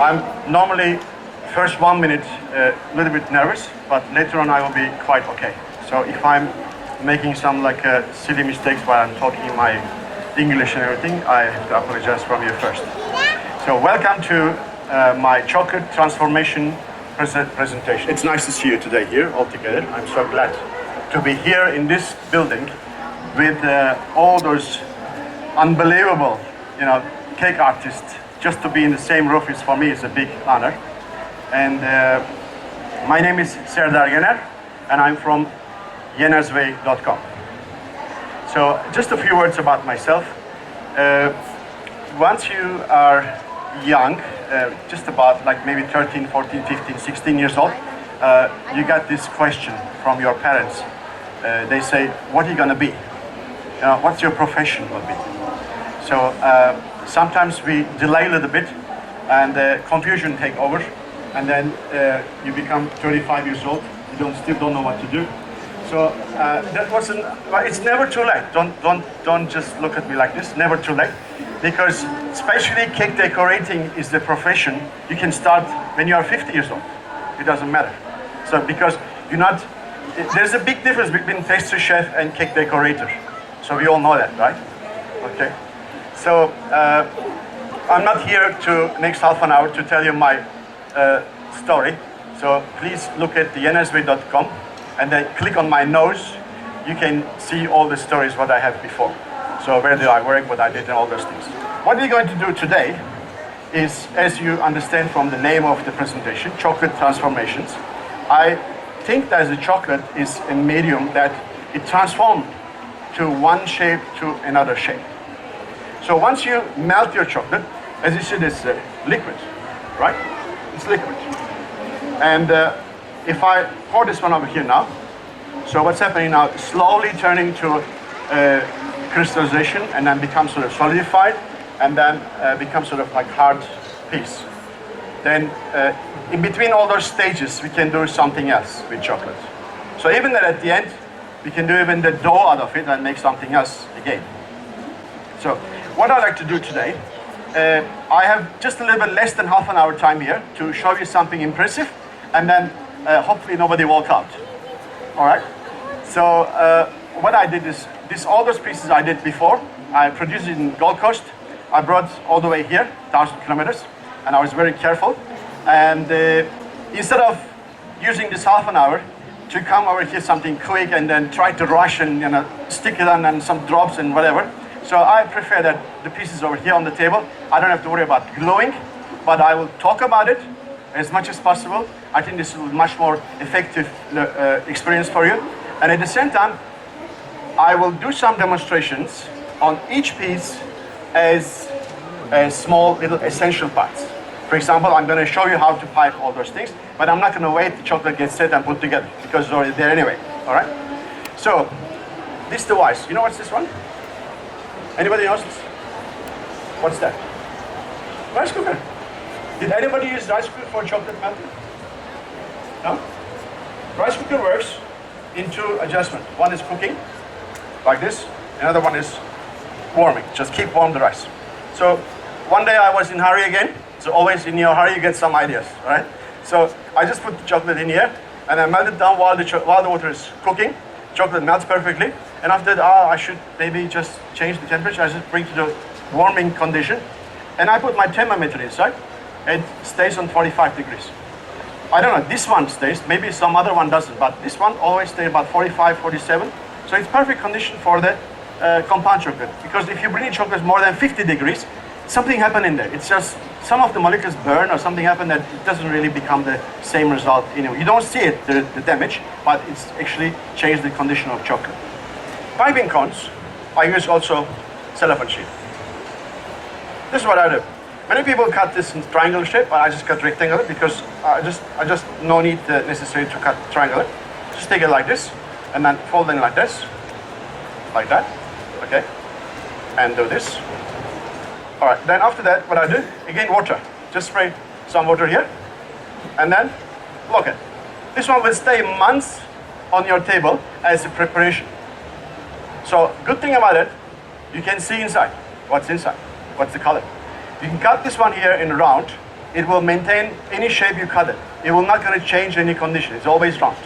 I'm normally first 1 minute a little bit nervous, but later on I will be quite okay. So if I'm making some silly mistakes while I'm talking my English and everything, I have to apologize from you first. So welcome to my chocolate transformation presentation. It's nice to see you today here all together. I'm so glad to be here in this building with all those unbelievable, cake artists. Just to be in the same roof is for me is a big honor. And my name is Serdar Yener, and I'm from yenersway.com. So just a few words about myself. Once you are young, just about maybe 13, 14, 15, 16 years old, you got this question from your parents. They say, what are you gonna be? What's your profession will be? So sometimes we delay a little bit and confusion take over, and then you become 35 years old, you still don't know what to do. So that wasn't, well, it's never too late. Don't just look at me like this, never too late. Because especially cake decorating is the profession, you can start when you are 50 years old. It doesn't matter. So because there's a big difference between pastry chef and cake decorator. So we all know that, right? Okay. So I'm not here next half an hour to tell you my story. So please look at the yenersway.com and then click on my nose. You can see all the stories what I have before. So where did I work, what I did, and all those things. What we're going to do today is, as you understand from the name of the presentation, chocolate transformations. I think that the chocolate is a medium that it transforms to one shape to another shape. So once you melt your chocolate, as you see, it's liquid, right? It's liquid. And if I pour this one over here now, so what's happening now, slowly turning to crystallization and then becomes sort of solidified and then becomes sort of like hard piece. Then in between all those stages, we can do something else with chocolate. So even that at the end, we can do even the dough out of it and make something else again. So what I'd like to do today, I have just a little bit less than half an hour time here to show you something impressive, and then hopefully nobody walk out. All right? So what I did is, all those pieces I did before, I produced it in Gold Coast. I brought all the way here, 1,000 kilometers, and I was very careful. And instead of using this half an hour to come over here something quick and then try to rush and stick it on and some drops and whatever, so I prefer that the pieces over here on the table, I don't have to worry about gluing, but I will talk about it as much as possible. I think this is a much more effective experience for you. And at the same time, I will do some demonstrations on each piece as small little essential parts. For example, I'm going to show you how to pipe all those things, but I'm not going to wait the chocolate gets set and put together because it's already there anyway. All right? So this device, you know what's this one? Anybody knows this? What's that? Rice cooker. Did anybody use rice cooker for chocolate melting? No? Rice cooker works in two adjustments. One is cooking, like this. Another one is warming. Just keep warm the rice. So one day I was in hurry again. So always in your hurry you get some ideas, right? So I just put the chocolate in here and I melt it down while the water is cooking. Chocolate melts perfectly. And after that, I should maybe just change the temperature. I just bring to the warming condition. And I put my thermometer inside. It stays on 45 degrees. I don't know, this one stays, maybe some other one doesn't, but this one always stays about 45, 47. So it's perfect condition for the compound chocolate. Because if you bring in chocolate more than 50 degrees, something happened in there. It's just some of the molecules burn or something happened that it doesn't really become the same result. You don't see it, the damage, but it's actually changed the condition of chocolate. Piping cones, I use also cellophane sheet. This is what I do. Many people cut this in triangle shape, but I just cut rectangular because I just no need necessary to cut triangular. Just take it like this, and then fold it like this, like that, okay? And do this. All right, then after that, what I do, again, water. Just spray some water here, and then lock it. This one will stay months on your table as a preparation. So, good thing about it, you can see inside. What's inside? What's the color? You can cut this one here in round, it will maintain any shape you cut it. It will not going to change any condition. It's always round.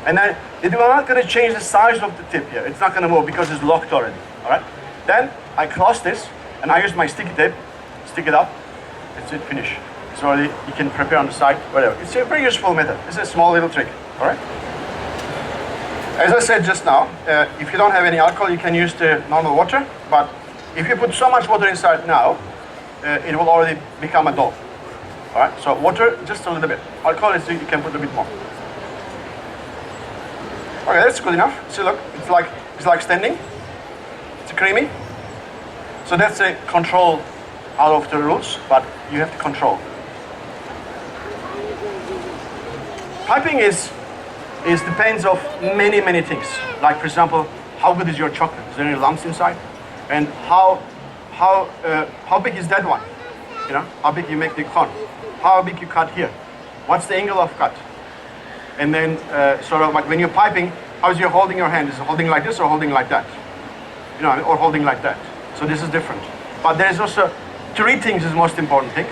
And then it will not going to change the size of the tip here. It's not going to move because it's locked already. All right. Then I close this and I use my sticky tape, stick it up. That's it. Finish. It's already. You can prepare on the side, whatever. It's a very useful method. It's a small little trick. All right. As I said just now, if you don't have any alcohol, you can use the normal water. But if you put so much water inside now, it will already become a dough. All right. So water, just a little bit. Alcohol is you can put a bit more. Okay, that's good enough. See, look, it's like standing. It's creamy. So that's a control out of the rules, but you have to control. Piping is depends of many things. Like for example, how good is your chocolate? Is there any lumps inside? And how big is that one? You know, how big you make the cone? How big you cut here? What's the angle of cut? And then sort of like when you're piping, how's you holding your hand? Is it holding like this or holding like that? You know, or holding like that. So this is different. But there's also three things is the most important thing.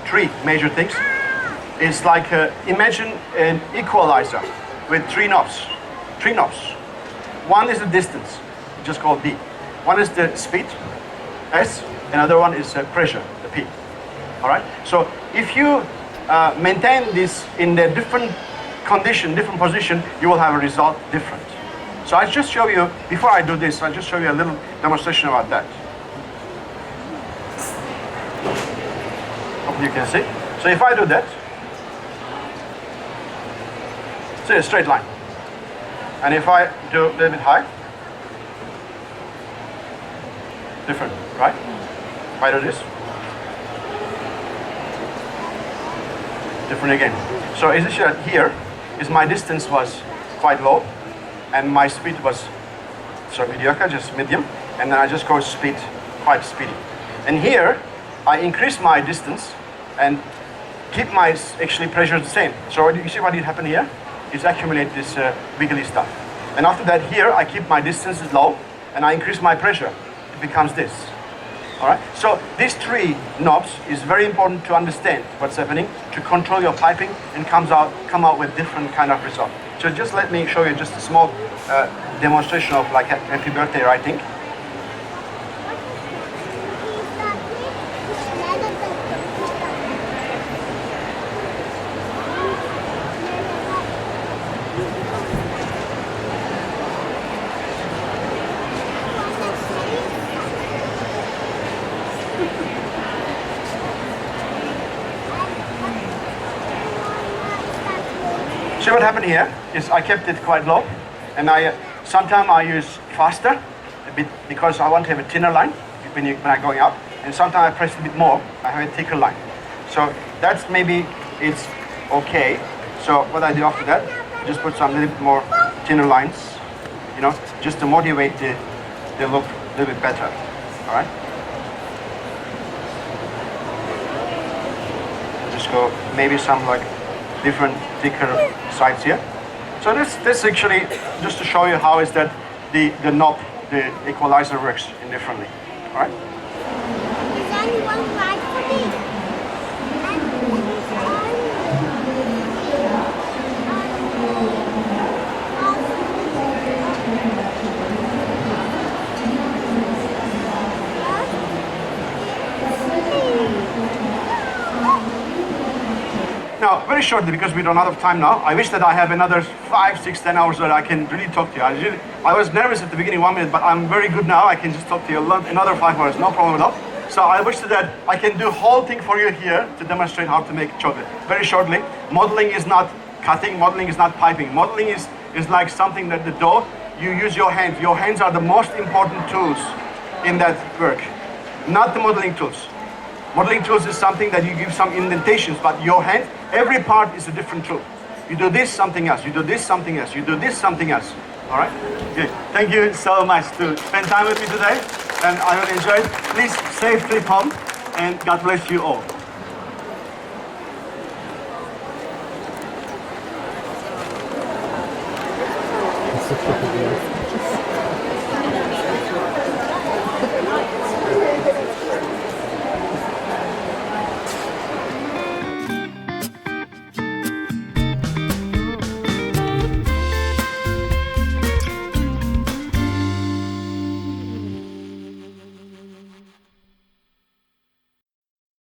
Three major things. It's like imagine an equalizer with three knobs. Three knobs. One is the distance, just called D. One is the speed, S. Another one is pressure, the P. All right. So if you maintain this in the different condition, different position, you will have a result different. So I just show you, before I do this, I'll just show you a little demonstration about that. Hope you can see. So if I do that, see a straight line. And if I do a little bit high, different, right? If I do this, different again. So is it that here is my distance was quite low and my speed was so mediocre, just medium, and then I just go speed, quite speedy. And here I increase my distance and keep my actually pressure the same. So you see what did happen here? Is accumulate this wiggly stuff. And after that here I keep my distance low and I increase my pressure. It becomes this. All right. So these three knobs is very important to understand what's happening, to control your piping, and come out with different kind of result. So just let me show you just a small demonstration of like happy birthday writing. See what happened here is I kept it quite low, and sometimes I use faster a bit because I want to have a thinner line when I'm going up, and sometimes I press a bit more, I have a thicker line. So that's maybe it's okay. So what I do after that, just put some little bit more thinner lines, you know, just to motivate the look a little bit better. All right. Just go maybe some like different thicker sides here. So this actually just to show you how is that the knob, the equalizer works indifferently. All right. Is anyone right for me? Now, very shortly, because we run out of time now, I wish that I have another 5, 6, 10 hours that I can really talk to you. I was nervous at the beginning, 1 minute, but I'm very good now. I can just talk to you another 5 hours, no problem at all. So I wish that I can do whole thing for you here to demonstrate how to make chocolate. Very shortly, modeling is not cutting, modeling is not piping. Modeling is like something that the dough, you use your hands. Your hands are the most important tools in that work, not the modeling tools. Modeling tools is something that you give some indentations, but your hand, every part is a different tool. You do this, something else. You do this, something else. You do this, something else. All right? Good. Thank you so much to spend time with me today, and I really enjoyed it. Please safe trip home, and God bless you all. Super.